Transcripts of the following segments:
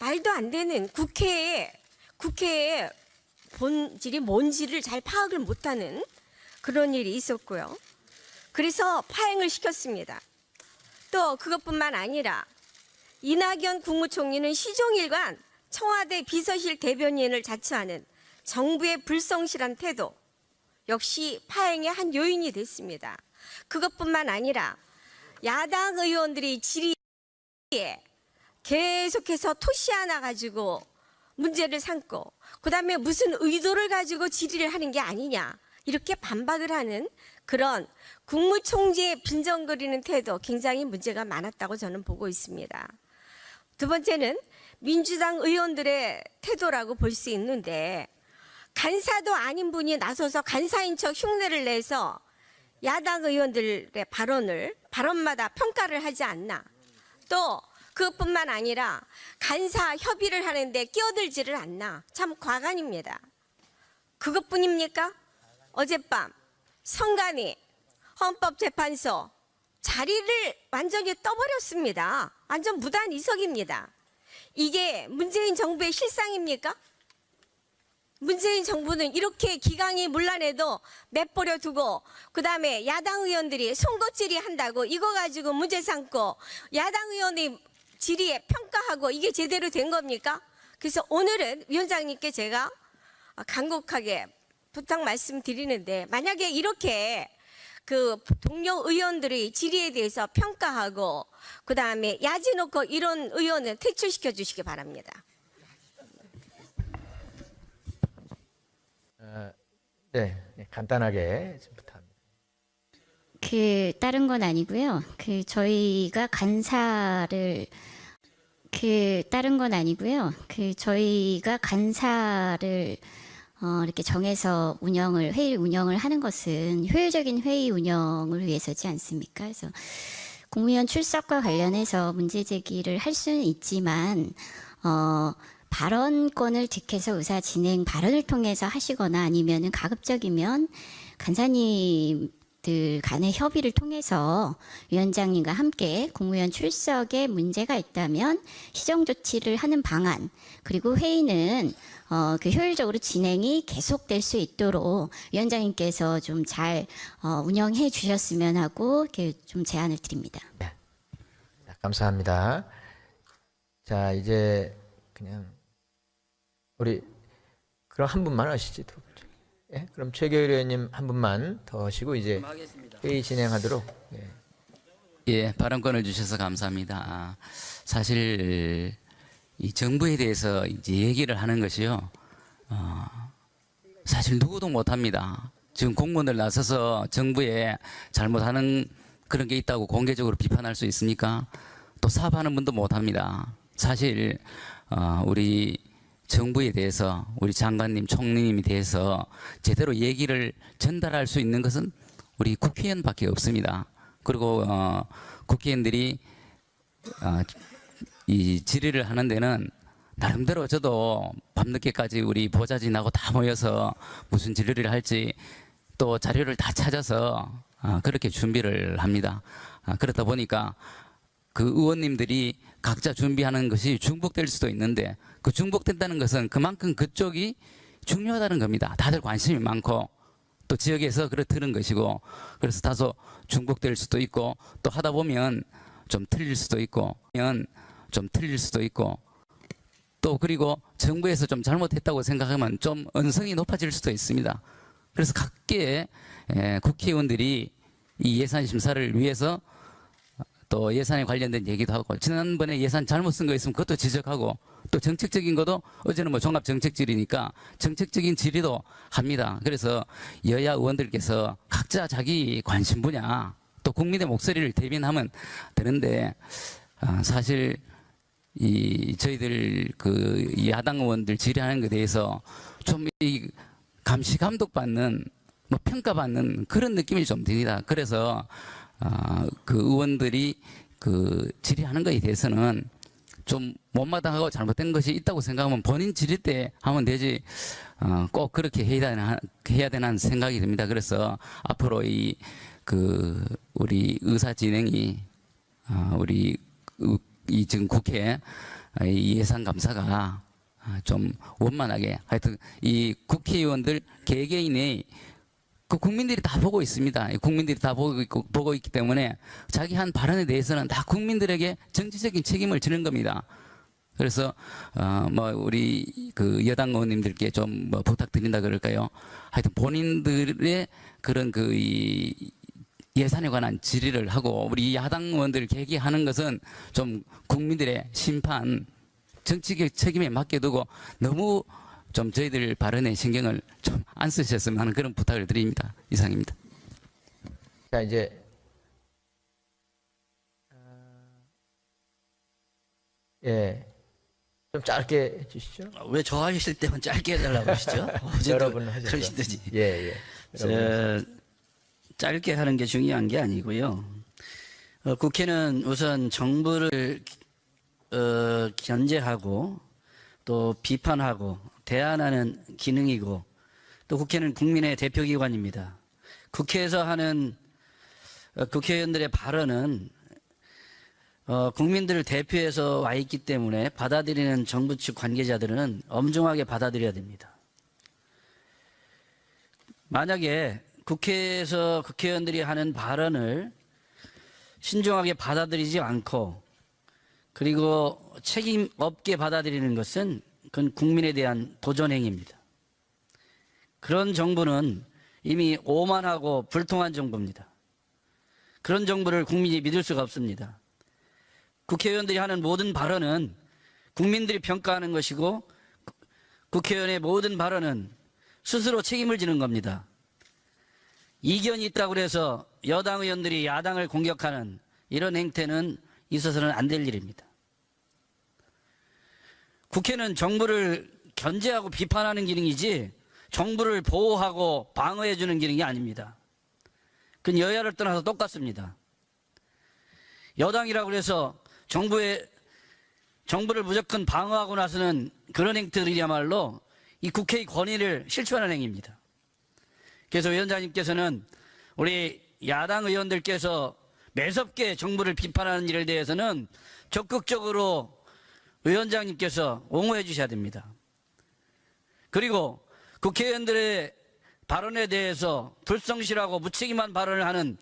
말도 안 되는 국회의 본질이 뭔지를 잘 파악을 못하는 그런 일이 있었고요. 그래서 파행을 시켰습니다. 또 그것뿐만 아니라 이낙연 국무총리는 시종일관 청와대 비서실 대변인을 자처하는 정부의 불성실한 태도 역시 파행의 한 요인이 됐습니다. 그것뿐만 아니라 야당 의원들이 질의에 계속해서 토시 하나 가지고 문제를 삼고 그다음에 무슨 의도를 가지고 질의를 하는 게 아니냐 이렇게 반박을 하는 그런 국무총리의 빈정거리는 태도 굉장히 문제가 많았다고 저는 보고 있습니다. 두 번째는 민주당 의원들의 태도라고 볼 수 있는데 간사도 아닌 분이 나서서 간사인 척 흉내를 내서 야당 의원들의 발언마다 평가를 하지 않나. 또 그것뿐만 아니라 간사 협의를 하는데 끼어들지를 않나. 참 과간입니다. 그것뿐입니까? 어젯밤 성간이 헌법재판소 자리를 완전히 떠버렸습니다. 완전 무단이석입니다. 이게 문재인 정부의 실상입니까? 문재인 정부는 이렇게 기강이 문란해도 내버려 두고 그다음에 야당 의원들이 송곳질이 한다고 이거 가지고 문제 삼고 야당 의원이 질의에 평가하고 이게 제대로 된 겁니까? 그래서 오늘은 위원장님께 제가 간곡하게 부탁 말씀드리는데 만약에 이렇게 그 동료 의원들의 질의에 대해서 평가하고 그다음에 야지 놓고 이런 의원은 퇴출시켜 주시기 바랍니다. 네, 간단하게 좀 부탁합니다. 다른 건 아니고요. 저희가 간사를 이렇게 정해서 회의 운영을 하는 것은 효율적인 회의 운영을 위해서지 않습니까? 그래서 국무위원 출석과 관련해서 문제 제기를 할 수는 있지만 발언권을 득해서 의사 진행 발언을 통해서 하시거나 아니면은 가급적이면 간사님들 간의 협의를 통해서 위원장님과 함께 국무위원 출석에 문제가 있다면 시정 조치를 하는 방안 그리고 회의는 효율적으로 진행이 계속될 수 있도록 위원장님께서 좀 잘 운영해 주셨으면 하고 이렇게 좀 제안을 드립니다. 네. 자, 감사합니다. 자, 이제 그냥 우리 그럼 한 분만 하시지. 예? 그럼 최경일 의원님 한 분만 더 하시고 이제 회의 진행하도록. 예. 예, 발언권을 주셔서 감사합니다. 사실 이 정부에 대해서 이제 얘기를 하는 것이요, 사실 누구도 못합니다. 지금 공무원들 나서서 정부에 잘못하는 그런 게 있다고 공개적으로 비판할 수 있습니까? 또 사과하는 분도 못합니다. 사실 우리 정부에 대해서 우리 장관님, 총리님에 대해서 제대로 얘기를 전달할 수 있는 것은 우리 국회의원밖에 없습니다. 그리고 국회의원들이 이 질의를 하는 데는 나름대로 저도 밤늦게까지 우리 보좌진하고 다 모여서 무슨 질의를 할지 또 자료를 다 찾아서 그렇게 준비를 합니다. 그렇다 보니까 그 의원님들이 각자 준비하는 것이 중복될 수도 있는데 그 중복된다는 것은 그만큼 그쪽이 중요하다는 겁니다. 다들 관심이 많고 또 지역에서 그렇다는 것이고 그래서 다소 중복될 수도 있고 또 하다 보면 좀 틀릴 수도 있고 또 그리고 정부에서 좀 잘못했다고 생각하면 좀 언성이 높아질 수도 있습니다. 그래서 각계 국회의원들이 이 예산 심사를 위해서 또 예산에 관련된 얘기도 하고 지난번에 예산 잘못 쓴 거 있으면 그것도 지적하고 또 정책적인 것도 어제는 뭐 종합정책질의니까 정책적인 질의도 합니다. 그래서 여야 의원들께서 각자 자기 관심 분야 또 국민의 목소리를 대변하면 되는데 사실 이 저희들 그 야당 의원들 질의하는 것에 대해서 좀 이 감시 감독받는 뭐 평가받는 그런 느낌이 좀 듭니다. 그래서 그 의원들이 그 질의하는 것에 대해서는 좀 못마땅하고 잘못된 것이 있다고 생각하면 본인 질의 때 하면 되지 꼭 그렇게 해야 되는 생각이 듭니다. 그래서 앞으로 우리 의사 진행이 우리 이 지금 국회 이 예산 감사가 좀 원만하게 하여튼 이 국회의원들 개개인의 그 국민들이 다 보고 있습니다. 국민들이 다 보고 있기 때문에 자기 한 발언에 대해서는 다 국민들에게 정치적인 책임을 지는 겁니다. 그래서 뭐 우리 그 여당 의원님들께 좀 뭐 부탁드린다 그럴까요? 하여튼 본인들의 그런 그 이 예산에 관한 질의를 하고 우리 야당 의원들 개기하는 것은 좀 국민들의 심판, 정치적 책임에 맡겨두고 너무 좀 저희들 발언에 신경을 좀 안 쓰셨으면 하는 그런 부탁을 드립니다. 이상입니다. 자, 이제 예, 좀 짧게 해주시죠. 왜 저 하실 때만 짧게 해달라고 하시죠? 여러분 하셨죠. 그러시더니. 예, 예. 여러분. 짧게 하는 게 중요한 게 아니고요. 국회는 우선 정부를 견제하고 또 비판하고 대안하는 기능이고 또 국회는 국민의 대표기관입니다. 국회에서 하는 국회의원들의 발언은 국민들을 대표해서 와 있기 때문에 받아들이는 정부 측 관계자들은 엄중하게 받아들여야 됩니다. 만약에 국회에서 국회의원들이 하는 발언을 신중하게 받아들이지 않고 그리고 책임 없게 받아들이는 것은 그건 국민에 대한 도전행위입니다. 그런 정부는 이미 오만하고 불통한 정부입니다. 그런 정부를 국민이 믿을 수가 없습니다. 국회의원들이 하는 모든 발언은 국민들이 평가하는 것이고 국회의원의 모든 발언은 스스로 책임을 지는 겁니다. 이견이 있다고 해서 여당 의원들이 야당을 공격하는 이런 행태는 있어서는 안 될 일입니다. 국회는 정부를 견제하고 비판하는 기능이지 정부를 보호하고 방어해주는 기능이 아닙니다. 그건 여야를 떠나서 똑같습니다. 여당이라고 해서 정부를 무조건 방어하고 나서는 그런 행태들이야말로 이 국회의 권위를 실추하는 행위입니다. 그래서 위원장님께서는 우리 야당 의원들께서 매섭게 정부를 비판하는 일에 대해서는 적극적으로 위원장님께서 옹호해 주셔야 됩니다. 그리고 국회의원들의 발언에 대해서 불성실하고 무책임한 발언을 하는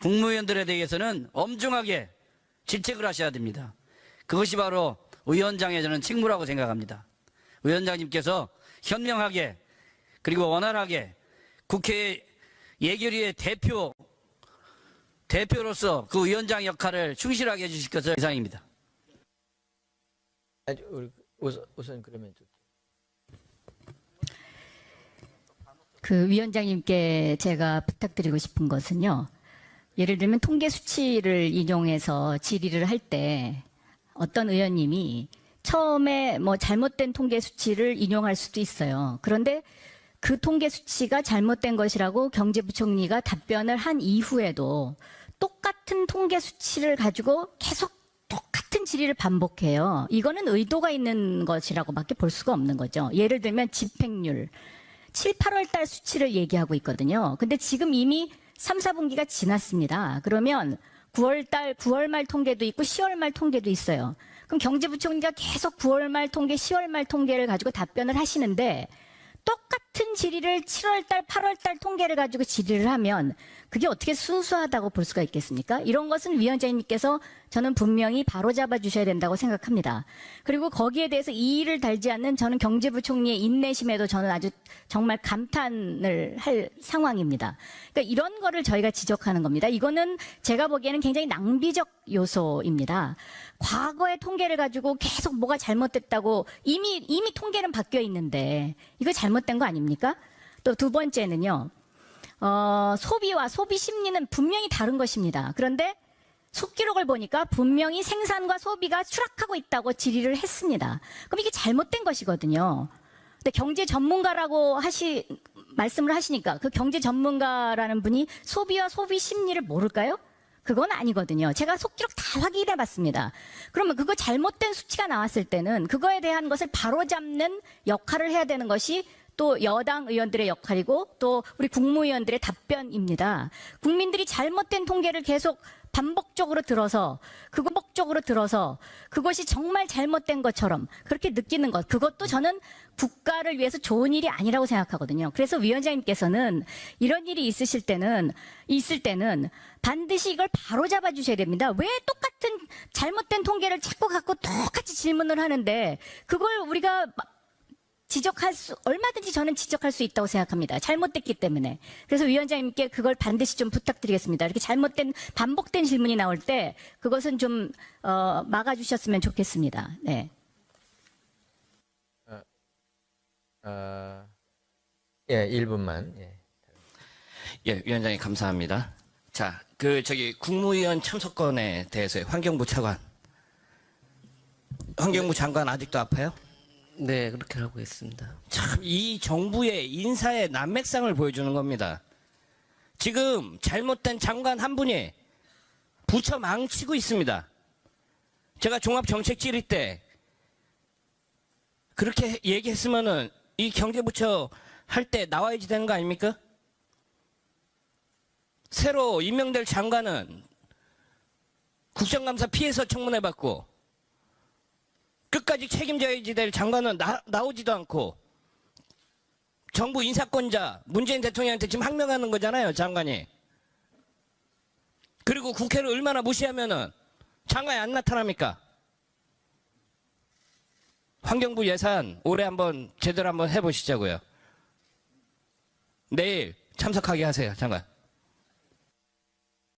국무위원들에 대해서는 엄중하게 질책을 하셔야 됩니다. 그것이 바로 위원장의 저는 책무라고 생각합니다. 위원장님께서 현명하게 그리고 원활하게 국회 예결위의 대표로서 그 위원장 역할을 충실하게 해주실 것을 이상입니다. 우선 그러면 좀. 그 위원장님께 제가 부탁드리고 싶은 것은요. 예를 들면 통계 수치를 인용해서 질의를 할 때 어떤 의원님이 처음에 뭐 잘못된 통계 수치를 인용할 수도 있어요. 그런데 그 통계 수치가 잘못된 것이라고 경제부총리가 답변을 한 이후에도 똑같은 통계 수치를 가지고 계속 똑같은 질의를 반복해요. 이거는 의도가 있는 것이라고밖에 볼 수가 없는 거죠. 예를 들면 집행률 7, 8월 달 수치를 얘기하고 있거든요. 근데 지금 이미 3, 4분기가 지났습니다. 그러면 9월 말 통계도 있고 10월 말 통계도 있어요. 그럼 경제부총리가 계속 9월 말 통계, 10월 말 통계를 가지고 답변을 하시는데 똑같은 질의를 7월 달, 8월 달 통계를 가지고 질의를 하면 그게 어떻게 순수하다고 볼 수가 있겠습니까? 이런 것은 위원장님께서 저는 분명히 바로잡아 주셔야 된다고 생각합니다. 그리고 거기에 대해서 이의를 달지 않는 저는 경제부총리의 인내심에도 저는 아주 정말 감탄을 할 상황입니다. 그러니까 이런 거를 저희가 지적하는 겁니다. 이거는 제가 보기에는 굉장히 낭비적 요소입니다. 과거의 통계를 가지고 계속 뭐가 잘못됐다고 이미 통계는 바뀌어 있는데 이거 잘못된 거 아닙니까? 또 두 번째는요. 소비와 소비 심리는 분명히 다른 것입니다. 그런데 속기록을 보니까 분명히 생산과 소비가 추락하고 있다고 질의를 했습니다. 그럼 이게 잘못된 것이거든요. 근데 경제 전문가라고 말씀을 하시니까 그 경제 전문가라는 분이 소비와 소비 심리를 모를까요? 그건 아니거든요. 제가 속기록 다 확인해 봤습니다. 그러면 그거 잘못된 수치가 나왔을 때는 그거에 대한 것을 바로잡는 역할을 해야 되는 것이 또 여당 의원들의 역할이고 또 우리 국무위원들의 답변입니다. 국민들이 잘못된 통계를 계속 반복적으로 들어서 그것이 정말 잘못된 것처럼 그렇게 느끼는 것, 그것도 저는 국가를 위해서 좋은 일이 아니라고 생각하거든요. 그래서 위원장님께서는 이런 일이 있을 때는 반드시 이걸 바로 잡아 주셔야 됩니다. 왜 똑같은 잘못된 통계를 자꾸 갖고 똑같이 질문을 하는데 그걸 우리가 얼마든지 저는 지적할 수 있다고 생각합니다. 잘못됐기 때문에. 그래서 위원장님께 그걸 반드시 좀 부탁드리겠습니다. 이렇게 반복된 질문이 나올 때 그것은 좀 막아주셨으면 좋겠습니다. 네. 예, 1분만. 예. 예, 위원장님 감사합니다. 자, 국무위원 참석권에 대해서 환경부 장관 아직도 아파요? 네, 그렇게 하고 있습니다. 참, 이 정부의 인사의 난맥상을 보여주는 겁니다. 지금 잘못된 장관 한 분이 부처 망치고 있습니다. 제가 종합정책질의 때 그렇게 얘기했으면은 이 경제부처 할 때 나와야지 되는 거 아닙니까? 새로 임명될 장관은 국정감사 피해서 청문회받고 끝까지 책임져야지 될 장관은 나오지도 않고 정부 인사권자 문재인 대통령한테 지금 항명하는 거잖아요, 장관이. 그리고 국회를 얼마나 무시하면은 장관이 안 나타납니까? 환경부 예산 올해 제대로 한번 해보시자고요. 내일 참석하게 하세요, 장관.